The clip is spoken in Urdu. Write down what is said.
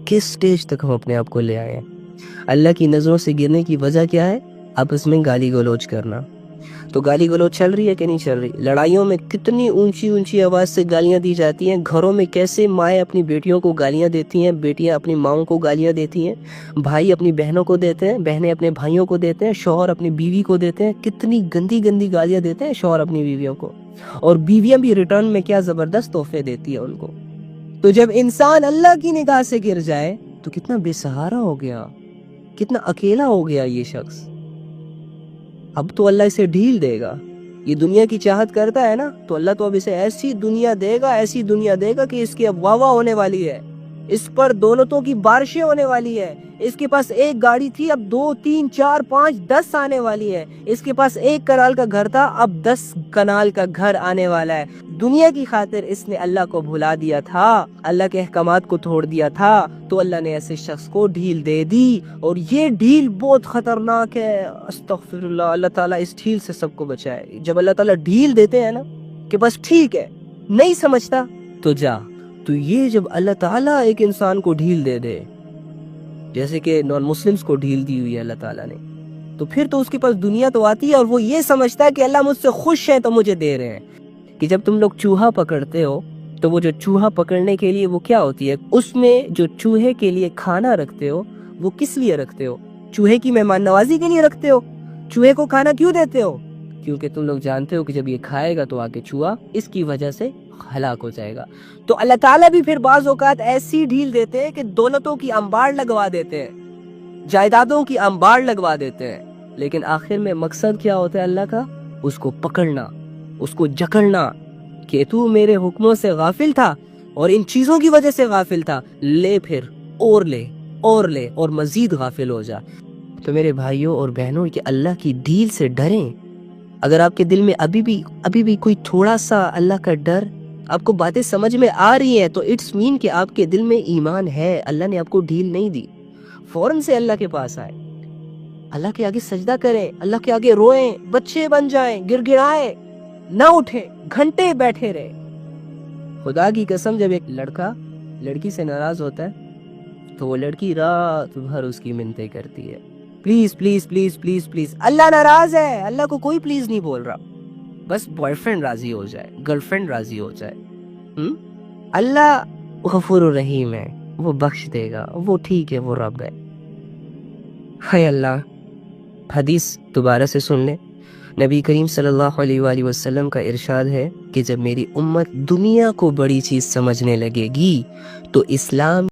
کس سٹیج تک ہم اپنے آپ کو لے آئے ہیں. اللہ کی نظروں سے گرنے کی وجہ کیا ہے؟ آپس میں گالی گلوچ کرنا. تو گالی گلوچ چل رہی ہے کہ نہیں چل رہی؟ لڑائیوں میں کتنی اونچی اونچی آواز سے گالیاں دی جاتی ہیں. گھروں میں کیسے مائیں اپنی بیٹیوں کو گالیاں دیتی ہیں، بیٹیاں اپنی ماؤں کو گالیاں دیتی ہیں، بھائی اپنی بہنوں کو دیتے ہیں، بہنیں اپنے بھائیوں کو دیتے ہیں، شوہر اپنی بیوی کو دیتے ہیں. کتنی گندی گندی گالیاں دیتے ہیں شوہر اپنی بیویوں کو، اور بیویاں بھی ریٹرن میں کیا زبردست تحفے دیتی ہیں ان کو. تو جب انسان اللہ کی نگاہ سے گر جائے تو کتنا بے سہارا ہو گیا، کتنا اکیلا ہو گیا یہ شخص. اب تو اللہ اسے ڈھیل دے گا. یہ دنیا کی چاہت کرتا ہے نا، تو اللہ تو اب اسے ایسی دنیا دے گا، ایسی دنیا دے گا کہ اس کی اب واہ واہ ہونے والی ہے، اس پر دولتوں کی بارشیں ہونے والی ہے. اس کے پاس ایک گاڑی تھی، اب 2 3 4 5 10 آنے والی ہے. اس کے پاس 1 کنال کا گھر تھا، اب 10 کنال کا گھر آنے والا ہے. دنیا کی خاطر اس نے اللہ کو بھلا دیا تھا، اللہ کے احکامات کو توڑ دیا تھا، تو اللہ نے ایسے شخص کو ڈھیل دے دی. اور یہ ڈھیل بہت خطرناک ہے. استغفر اللہ، اللہ تعالیٰ اس ڈھیل سے سب کو بچائے. جب اللہ تعالیٰ ڈھیل دیتے ہیں نا کہ بس ٹھیک ہے، نہیں سمجھتا تو جا. تو یہ جب اللہ تعالیٰ ایک انسان کو ڈھیل دے دے، جیسے کہ نان مسلمز کو ڈھیل دی ہوئی ہے اللہ تعالیٰ نے، تو پھر تو اس کے پاس دنیا تو آتی ہے، اور وہ یہ سمجھتا ہے کہ اللہ مجھ سے خوش ہے تو مجھے دے رہے ہیں. کہ جب تم لوگ چوہا پکڑتے ہو تو وہ جو چوہا پکڑنے کے لیے وہ کیا ہوتی ہے، اس میں جو چوہے کے لیے کھانا رکھتے ہو وہ کس لیے رکھتے ہو؟ چوہے کی مہمان نوازی کے لیے رکھتے ہو. چوہے کو کھانا کیوں دیتے ہو؟ کیونکہ تم لوگ جانتے ہو کہ جب یہ کھائے گا تو آگے چوہا اس کی وجہ سے ہلاک ہو جائے گا. تو اللہ تعالیٰ بھی پھر بعض اوقات ایسی ڈھیل دیتے ہیں کہ دولتوں کی انبار لگوا دیتے ہیں، جائیدادوں کی انبار لگوا دیتے ہیں، لیکن آخر میں مقصد کیا ہوتا ہے اللہ کا؟ اس کو پکڑنا، اس کو جکڑنا، کہ تو میرے حکموں سے غافل تھا اور ان چیزوں کی وجہ سے غافل تھا، لے پھر اور لے اور لے اور مزید غافل ہو جا. تو میرے بھائیوں اور بہنوں، کہ اللہ کی ڈھیل سے ڈریں. اگر آپ کے دل میں ابھی بھی کوئی تھوڑا سا اللہ کا ڈر، آپ کو باتیں سمجھ میں آ رہی ہیں، تو اٹس مین کہ آپ کے دل میں ایمان ہے. اللہ نے آپ کو ڈھیل نہیں دی. فوراً سے اللہ کے پاس آئے، اللہ کے آگے سجدہ کریں، اللہ کے آگے روئیں، بچے بن جائیں، گر گڑائیں، نہ اٹھیں، گھنٹے بیٹھے رہے. خدا کی قسم، جب ایک لڑکا لڑکی سے ناراض ہوتا ہے تو وہ لڑکی رات بھر اس کی منتیں کرتی ہے، please please please please please. اللہ ناراض ہے، اللہ کو کوئی پلیز نہیں بول رہا. بس بوائے فرینڈ راضی ہو جائے، گرل فرینڈ راضی ہو جائے. اللہ غفور الرحیم ہے، وہ بخش دے گا، وہ ٹھیک ہے، وہ رب ہے. ہے اللہ. حدیث دوبارہ سے سن لیں. نبی کریم صلی اللہ علیہ وآلہ وسلم کا ارشاد ہے کہ جب میری امت دنیا کو بڑی چیز سمجھنے لگے گی تو اسلام